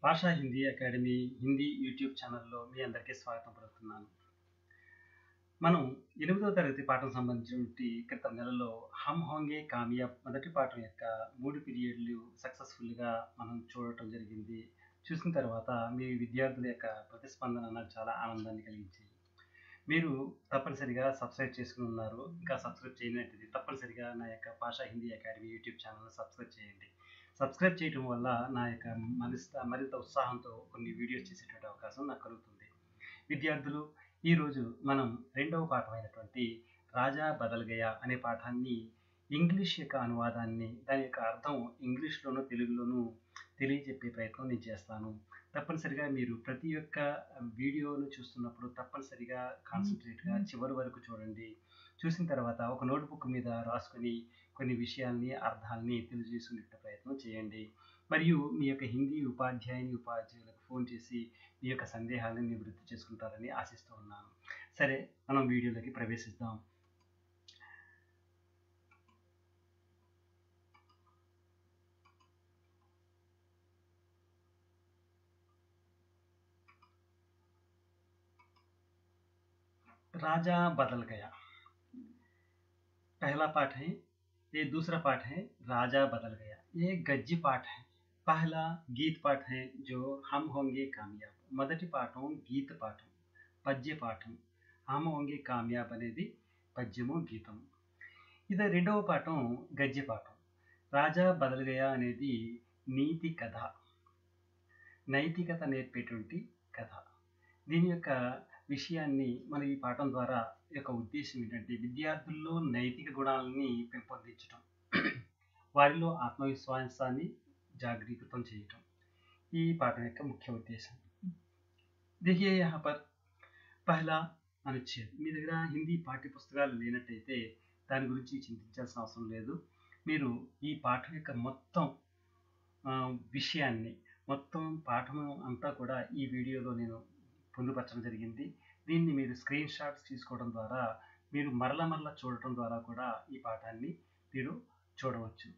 భాషా Hindi academy Hindi YouTube ఛానల్లో మీ అందరికీ స్వాగతం పలుకుతున్నాను. మనం 8వ తరగతి పాఠం సంబంధించినటువంటి క్రితం నెలలో హమ్ హోంగే కామయాబ్ మొదటి పాఠం యొక్క 3 పీరియడ్లు సక్సెస్ఫుల్గా మనం చూడటం జరిగింది. చూసిన తర్వాత మీ విద్యార్థుల యొక్క ప్రతిస్పందన నాకు చాలా ఆనందాన్ని కలిగించింది. మీరు తప్పనిసరిగా సబ్స్క్రైబ్ చేసుకుని ఉన్నారు. ఇంకా సబ్స్క్రైబ్ చేయనట్లయితే తప్పనిసరిగా నా యొక్క భాషా హిందీ అకాడమీ యూట్యూబ్ ఛానల్ని సబ్స్క్రైబ్ చేయండి. సబ్స్క్రైబ్ చేయడం వల్ల నా యొక్క మరింత ఉత్సాహంతో కొన్ని వీడియోస్ చేసేటువంటి అవకాశం నాకు కలుగుతుంది. విద్యార్థులు, ఈరోజు మనం 2వ పాఠమైనటువంటి రాజా బదల్ గయా అనే పాఠాన్ని ఇంగ్లీష్ యొక్క అనువాదాన్ని, దాని యొక్క అర్థం ఇంగ్లీష్లోనూ తెలుగులోనూ తెలియజెప్పే ప్రయత్నం నేను చేస్తాను. తప్పనిసరిగా మీరు ప్రతి ఒక్క వీడియోను చూస్తున్నప్పుడు తప్పనిసరిగా కాన్సన్ట్రేట్గా చివరి వరకు చూడండి. చూసిన తర్వాత ఒక నోట్బుక్ మీద రాసుకొని కొన్ని విషయాల్ని, అర్థాలని తెలియజేసుకునే ప్రయత్నం చేయండి. మరియు మీ యొక్క హిందీ ఉపాధ్యాయులకు ఫోన్ చేసి మీ యొక్క సందేహాలను నివృత్తి చేసుకుంటారని ఆశిస్తూ ఉన్నాను. సరే, మనం వీడియోలోకి ప్రవేశిద్దాం. राजा बदल गया, पहला पाठ है। ये दूसरा पाठ है राजा बदल गया। ये गद्य पाठ है। पहला गीत पाठ है जो हम होंगे कामयाब. మొదటి పాఠం గీత పాఠం, పద్య పాఠం. హమ్ హోంగే కామయాబ్ అనేది పద్యము, గీతము. ఇది రెండవ పాఠం గద్య పాఠం. రాజా బదల్ గయా అనేది నీతి కథ, నైతికత నేర్పేటువంటి కథ. దీని యొక్క విషయాన్ని మన ఈ పాఠం ద్వారా యొక్క ఉద్దేశం ఏంటంటే విద్యార్థుల్లో నైతిక గుణాలని పెంపొందించడం, వారిలో ఆత్మవిశ్వాసాన్ని జాగృతం చేయటం ఈ పాఠం యొక్క ముఖ్య ఉద్దేశం. देखिए यहाँ पर पहला अनुच्छेद. మీ దగ్గర హిందీ పాఠ్య పుస్తకాలు లేనట్టయితే దాని గురించి చింతించాల్సిన అవసరం లేదు. మీరు ఈ పాఠం యొక్క మొత్తం విషయాన్ని, మొత్తం పాఠం అంతా కూడా ఈ వీడియోలో నేను పొందుపరచడం జరిగింది. దీన్ని మీరు స్క్రీన్ షాట్స్ తీసుకోవడం ద్వారా మీరు మరల చూడటం ద్వారా కూడా ఈ పాఠాన్ని మీరు చూడవచ్చు.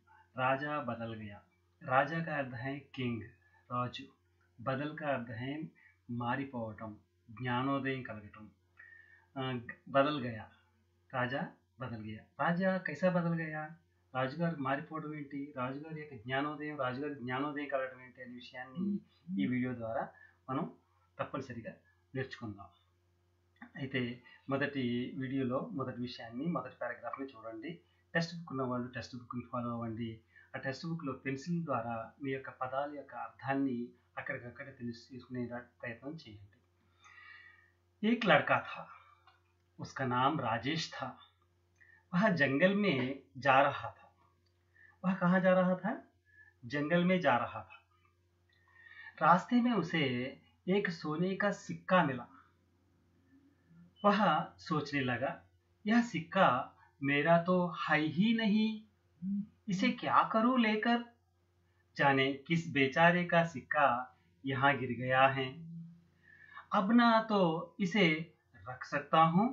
రాజా బదల్ గయా. రాజా కా అర్థం హై కింగ్, రాజు. బదల్ కా అర్థం హై మారిపోవటం, జ్ఞానోదయం కలగటం. బదల్ గయా, రాజా బదల్ గయా. రాజా కైసా బదల్ గయా, రాజుగారు మారిపోవడం ఏంటి, రాజుగారి యొక్క రాజుగారి జ్ఞానోదయం కలగటం ఏంటి అనే విషయాన్ని ఈ వీడియో ద్వారా మనం తప్పనిసరిగా నేర్చుకుందాం. అయితే మొదటి వీడియోలో మొదటి విషయాన్ని, మొదటి పారాగ్రాఫ్ని చూడండి. టెక్స్ట్ బుక్ ఉన్న వాళ్ళు టెక్స్ట్ బుక్ని ఫాలో అవ్వండి. ఆ టెక్స్ట్ బుక్లో పెన్సిల్ ద్వారా మీ యొక్క పదాల యొక్క అర్థాన్ని అక్కడికక్కడ తీసుకునే ప్రయత్నం చేయండి. एक लड़का था, उसका नाम राजेश था. वह जंगल में जा रहा था. वह कहाँ जा रहा था? जंगल में जा रहा था. रास्ते में उसे एक सोने का सिक्का मिला. वह सोचने लगा, यह सिक्का मेरा तो है ही नहीं, इसे क्या करूं लेकर. जाने किस बेचारे का सिक्का यहाँ गिर गया है. अब ना तो इसे रख सकता हूं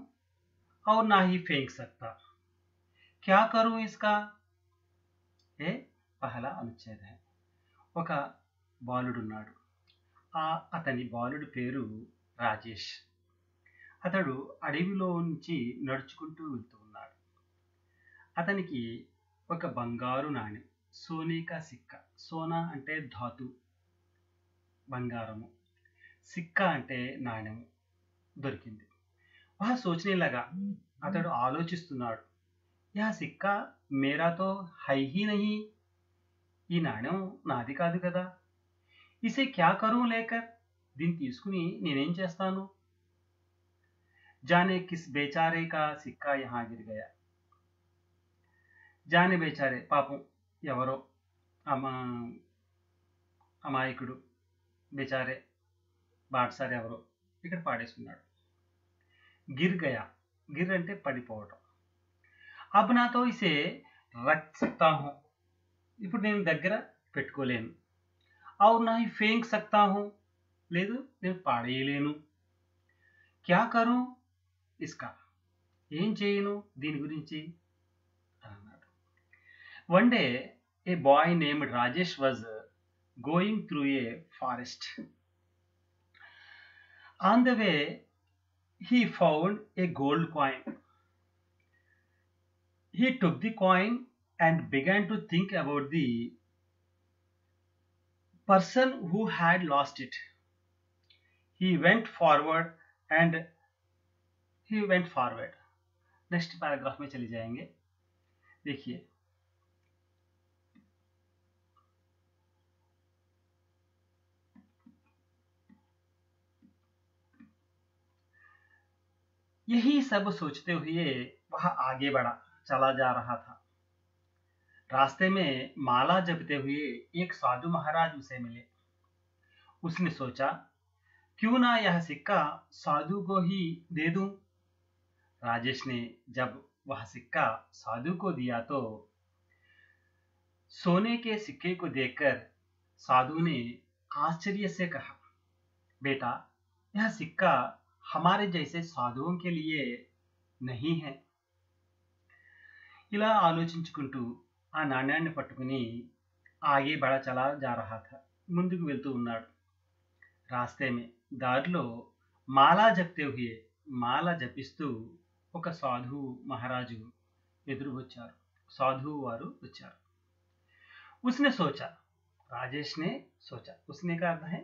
और ना ही फेंक सकता. क्या करूं इसका. ये पहला अनुच्छेद है. ఒక బాలుడున్నాడు. అతని బాలుడి పేరు రాజేష్. అతడు అడవిలో నుంచి నడుచుకుంటూ వెళ్తూ ఉన్నాడు. అతనికి ఒక బంగారు నాణెం, సోనేకా సిక్కా. సోనా అంటే ధాతు, బంగారము. సిక్కా అంటే నాణెము దొరికింది. వహ సోచనే లగా, అతడు ఆలోచిస్తున్నాడు. యా సిక్కా మేరాతో హై హీ నహీ, ఈ నాణెం నాది కాదు కదా. ఇసే క్యా కరూ లేకర్, దీన్ని తీసుకుని నేనేం చేస్తాను. జానే కిస్ బేచారే కా సిక్కా యహా గిర్ గయా. జానే బేచారే, పాపం ఎవరో అమాయకుడు, బేచారే బాటసారి ఎవరో ఇక్కడ పాడేసుకున్నాడు. గిర్ గయా, గిర్ అంటే పడిపోవటం. అబ్ నాతో ఇసే రఖ్ సక్తా హూ, ఇప్పుడు నేను దగ్గర పెట్టుకోలేను. ఔర్ నా హీ ఫేంక్ సక్తా హూ, లేదు నేను పాడేయలేను. క్యా కరూ ఇస్కా, ఏం చేయను దీని గురించి అన్నాడు. One day a boy named Rajesh was going through a forest. On the way, he found a gold coin. He took the coin and began to think about the person who had lost it. He went forward and he went forward. Next paragraph में चले जाएंगे. देखिए, यही सब सोचते हुए वह आगे बढ़ा चला जा रहा था. रास्ते में माला जपते हुए एक साधु महाराज उसे मिले. उसने सोचा, क्यों ना यह सिक्का साधु को ही दे दूं. राजेश ने जब वह सिक्का साधु को दिया तो सोने के सिक्के को देखकर साधु ने आश्चर्य से कहा, बेटा, यह सिक्का हमारे जैसे साधुओं के लिए नहीं है. ఇలా ఆలోచించుకుంటూ ఆ నాణ్యాన్ని పట్టుకుని ఆగే బడ చలా जा रहा था. ముందుకు వెళ్తూ ఉన్నాడు. రాస్తే మే దారిలో మాలా జప్తే హుయే మాల జపిస్తూ ఒక సాధువు మహారాజు ఎదురు వచ్చారు. సాధువు వారు వచ్చారు. उसने सोचा, రాజేష్ నే సోచా. उसने का अर्थ है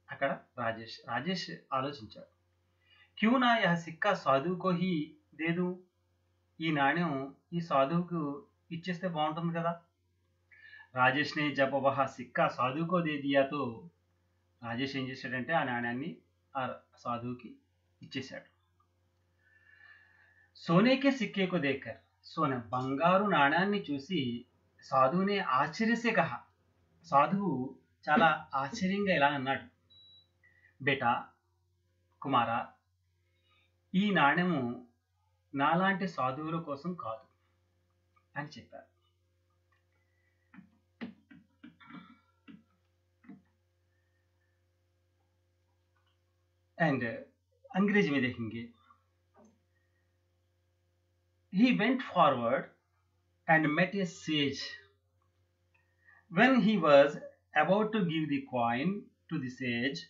అక్కడ రాజేష్ ఆలోచించాడు. क्यों ना यह सिक्का साधु को ही दे दूं. ఈ నాణ్యం ఈ సాధువుకు ఇచ్చేస్తే బాగుంటుంది కదా. రాజేష్ నే జబ్ వహ సిక్కా సాధు కో దే దియా తో రాజేష్ ఏం చేశాడంటే ఆ నాణ్యాన్ని ఆ సాధువుకి ఇచ్చేశాడు. सोने के सिक्के को देखकर सोने బంగారు నాణ్యాన్ని చూసి సాధువునే ఆశ్చర్య से कहा. సాధువు చాలా ఆశ్చర్యంగా ఇలా అన్నాడు, బేటా, కుమారా, ఈ నాణ్యము నాలాంటి సాధువుల కోసం కాదు అని చెప్పారు. एंड अंग्रेजी में देखेंगे. He went forward and met a sage. When he was about to give the coin to the sage,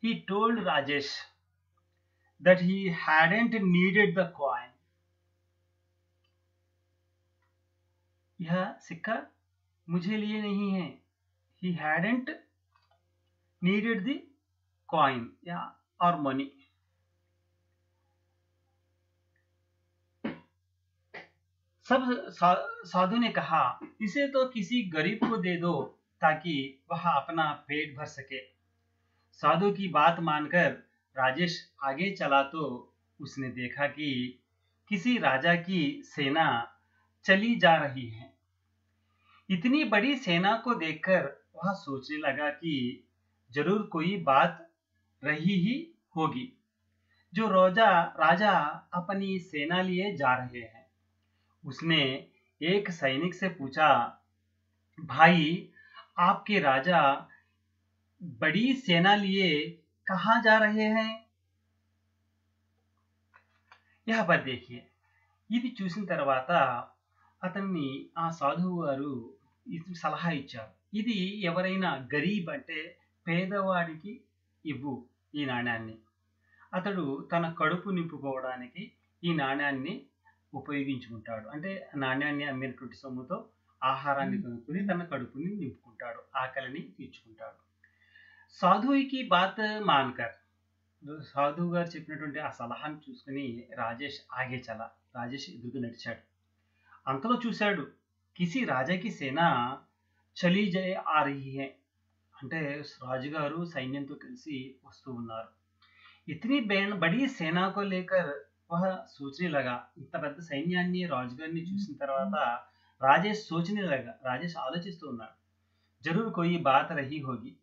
he told Rajesh that he hadn't needed the coin. यह सिक्का मुझे लिए नहीं है. He hadn't needed the coin or money. सब साधु ने कहा, इसे तो किसी गरीब को दे दो ताकि वह अपना पेट भर सके. साधु की बात मानकर राजेश आगे चला तो उसने देखा कि किसी राजा की सेना चली जा रही है. इतनी बड़ी सेना को देखकर वह सोचने लगा कि जरूर कोई बात रही ही होगी जो राजा अपनी सेना लिए जा रहे हैं. उसने एक सैनिक से पूछा, भाई, आपके राजा बड़ी सेना लिए कहां जा रहे हैं. यहाँ पर देखिए, ఇది చూసిన తర్వాత అతన్ని ఆ సాధువు వారు సలహా ఇచ్చారు. ఇది ఎవరైనా గరీబ్ అంటే పేదవాడికి ఇవ్వు ఈ నాణ్యాన్ని. అతడు తన కడుపు నింపుకోవడానికి ఈ నాణ్యాన్ని ఉపయోగించుకుంటాడు. అంటే నాణ్యాన్ని అమ్మినటువంటి సొమ్ముతో ఆహారాన్ని కొనుక్కుని తన కడుపుని నింపుకుంటాడు, ఆకలిని తీర్చుకుంటాడు. సాధువుకి బాత్ మాన్కర్, సాధువు గారు చెప్పినటువంటి ఆ సలహాను చూసుకుని రాజేష్ ఆగే చలా, రాజేష్ ఎదురుకు నడిచాడు. అంతలో చూశాడు, కిసి రాజాకి సేనా చలీ జై ఆ రహీ హై, అంటే రాజుగారు సైన్యంతో కలిసి వస్తూ ఉన్నారు. ఇతని బడి సేనాకో లేకర్ वह सोचने लगा. ఇంత పెద్ద సైన్యాన్ని రాజుగారిని చూసిన తర్వాత రాజేష్ సోచనే లగా, రాజేష్ ఆలోచిస్తూ ఉన్నాడు, జరూర్ కోయి బాత్ రహీ హోగి,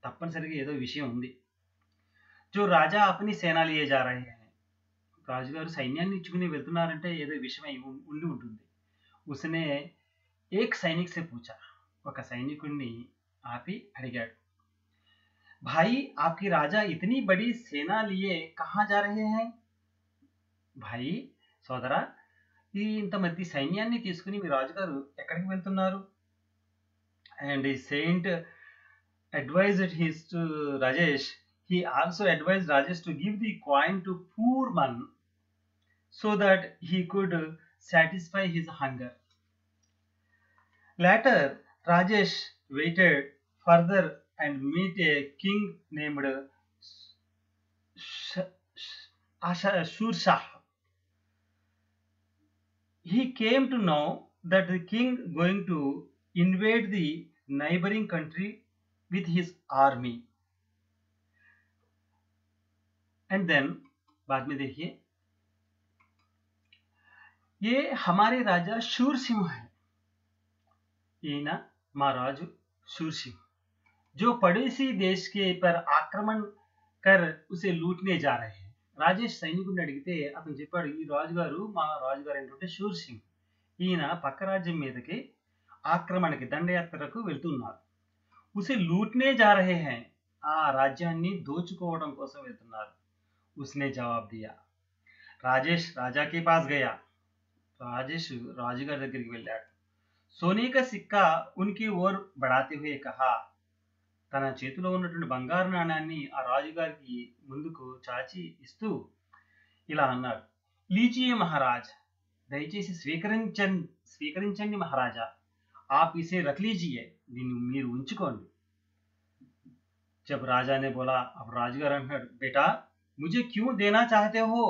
తప్పనిసరిగా ఏదో విషయం ఉంది. जो राजा अपनी सेना लिए जा रहे हैं, రాజుగారు సైన్యాన్ని ఇచ్చుకుని వెళ్తున్నారంటే ఏదో విషయం ఉండి ఉంటుంది. उसने एक सैनिक से पूछा, ఒక సైనికుడిని ఆపి అడిగాడు, भाई, आपकी राजा इतनी बड़ी सेना लिए कहां जा रहे हैं. భాయి, సోదరా, ఈ ఇంతమంది సైన్యాన్ని తీసుకుని మీ రాజుగారు ఎక్కడికి వెళ్తున్నారు. And Saint advised his to Rajesh, he also advised Rajesh to give the coin to poor man so that he could satisfy his hunger. Later, Rajesh waited further and met a king named Shurshah. He came to know that the king going to invade the neighboring country with his army. And then बाद में देखिए, ये हमारे राजा शूर सिंह है, ఈయన మా రాజు शूर सिंह, जो पड़ोसी देश के पर आक्रमण कर उसे लूटने जा रहे हैं. రాజేష్ సైనికుడిని అడిగితే అతను చెప్పాడు, ఈ రాజుగారు మా రాజుగారు ఏంటంటే శూర్ సింగ్, ఈయన పక్క రాజ్యం మీదకి ఆక్రమణకి దండయాత్రకు వెళ్తున్నారు. ఉసే లూట్నే जा रहे हैं, ఆ రాజ్యాన్ని దోచుకోవడం కోసం వెళ్తున్నారు. उसने जवाब दिया. రాజేష్ రాజా के पास गया. రాజేష్ రాజుగారి దగ్గరికి వెళ్ళాడు. सोने का सिक्का उनकी ओर बढ़ाते हुए कहा. తన చేతిలో ఉన్నటువంటి బంగారు నాణాన్ని ఆ రాజుగారికి ముందుకు చాచి ఇస్తూ ఇలా అన్నాడు, లీజియే మహారాజ్, దయచేసి స్వీకరించండి మహారాజా, आप इसे रख लीजिए, దీన్ని మీరు ఉంచుకోండి. जब राजा ने बोला, अब రాజుగారు అంటున్నాడు, बेटा मुझे क्यों देना चाहते हो.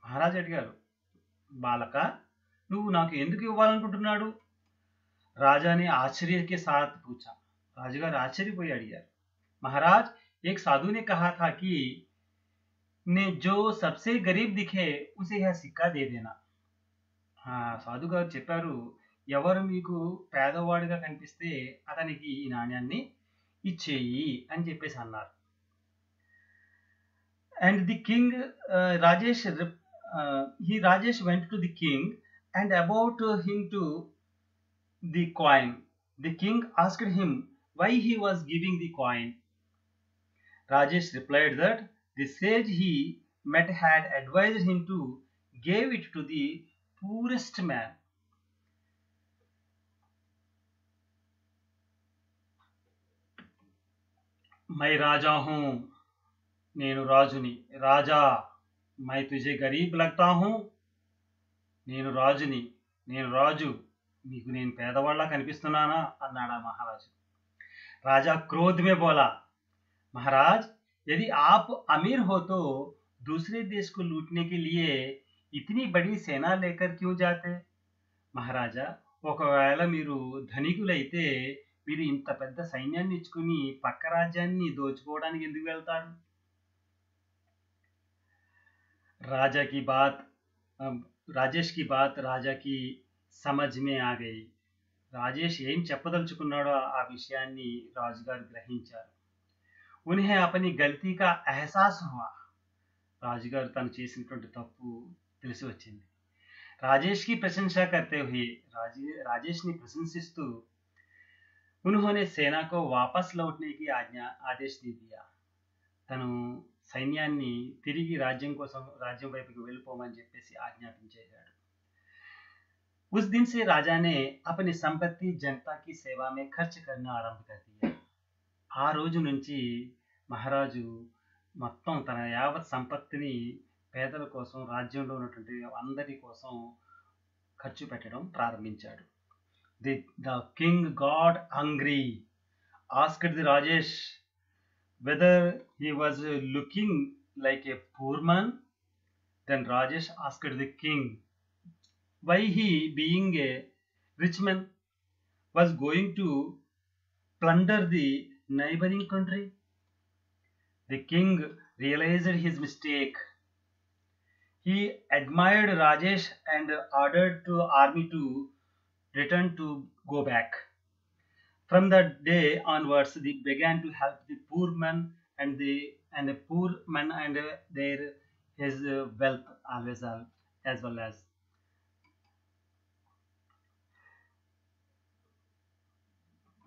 మహారాజు అడిగారు, బాలక నువ్వు నాకు ఎందుకు ఇవ్వాలనుకుంటున్నాడు. राजा ने आश्चर्य के साथ पूछा. राजूगार आश्चर्यपोయి అడిగారు. महाराज, एक साधु ने कहा था कि ने जो सबसे गरीब दिखे उसे यह सिक्का दे देना. సాధు గారు చెప్పారు, ఎవరు మీకు పేదవాడిగా కనిపిస్తే అతనికి ఈ నాణ్యాన్ని ఇచ్చేయి అని చెప్పేసి అన్నారు. And the king Rajesh went to the king and about him to the coin. The king asked him why he was giving the coin. Rajesh replied that the sage he met had advised him to give it to the poorest man. मैं राजा हूं, నేను రాజుని. రాజా, मैं तुझे गरीब लगता हूं. నేను రాజుని, నేను రాజు, నీకు నేను పేదవాళ్ళ కనిపిస్తున్నానా అన్నాడా మహారాజు. राजा क्रोध में बोला, महाराज, यदि आप अमीर हो तो दूसरे देश को लूटने के लिए इतनी बड़ी सेना लेकर क्यों जाते. మహారాజా, ఒకవేళ మీరు ధనికులైతే మీరు ఇంత పెద్ద సైన్యాన్ని ఇచ్చుకుని పక్క రాజ్యాన్ని దోచుకోవడానికి ఎందుకు వెళ్తారు. రాజేష్ की बात राजा की समझ में आ गई. రాజేష్ ఏం చెప్పదలుచుకున్నాడో ఆ విషయాన్ని రాజుగారు గ్రహించారు. उन्हें अपनी गलती का एहसास हुआ. రాజుగారు తను చేసినటువంటి తప్పు తెలిసి వచ్చింది. राजेश की प्रशंसा करते हुए राजेश ने प्रशंसिस्तू उन्होंने सेना को वापस लौटने की आदेश दे दिया. తను సైన్యాన్ని తిరిగి రాజ్యం వైపుకి వెళ్ళిపోమని చెప్పేసి ఆజ్ఞాపించేశాడు. उस दिन से राजा ने अपनी संपत्ति जनता की सेवा में खर्च करना आरंभ कर दिया. ఆ రోజు నుంచి మహారాజు మొత్తం తన యావత్ సంపత్తిని పేదల కోసం, రాజ్యంలో ఉన్నటువంటి అందరి కోసం ఖర్చు పెట్టడం ప్రారంభించాడు. The king got angry, asked the Rajesh whether he was looking like a poor man. Then Rajesh asked the king why he, being a rich man, was going to plunder the neighboring country. The king realized his mistake. He admired Rajesh and ordered the army to return to go back. From that day onwards, they began to help the poor men and his wealth always as well as.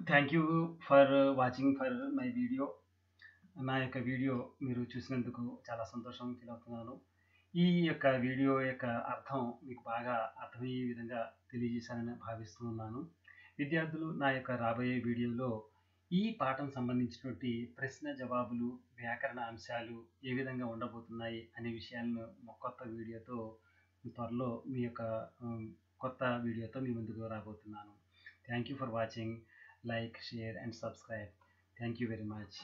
Thank you for watching for my video. నా యొక్క video మీరు చూసినందుకు చాలా సంతోషం feel అవుతున్నాను. ఈ యొక్క video యొక్క అర్థం మీకు బాగా అర్థమయ్యే విధంగా తెలియజేశానని భావిస్తున్నాను. విద్యార్థులు నా యొక్క రాబోయే వీడియోలో ఈ పాఠం సంబంధించినటువంటి ప్రశ్న జవాబులు, వ్యాకరణ అంశాలు ఏ విధంగా ఉండబోతున్నాయి అనే విషయాలను కొత్త వీడియోతో త్వరలో మీ యొక్క కొత్త వీడియోతో మీ ముందుకు రాబోతున్నాను. Thank you for watching. Like, share and subscribe. Thank you very much.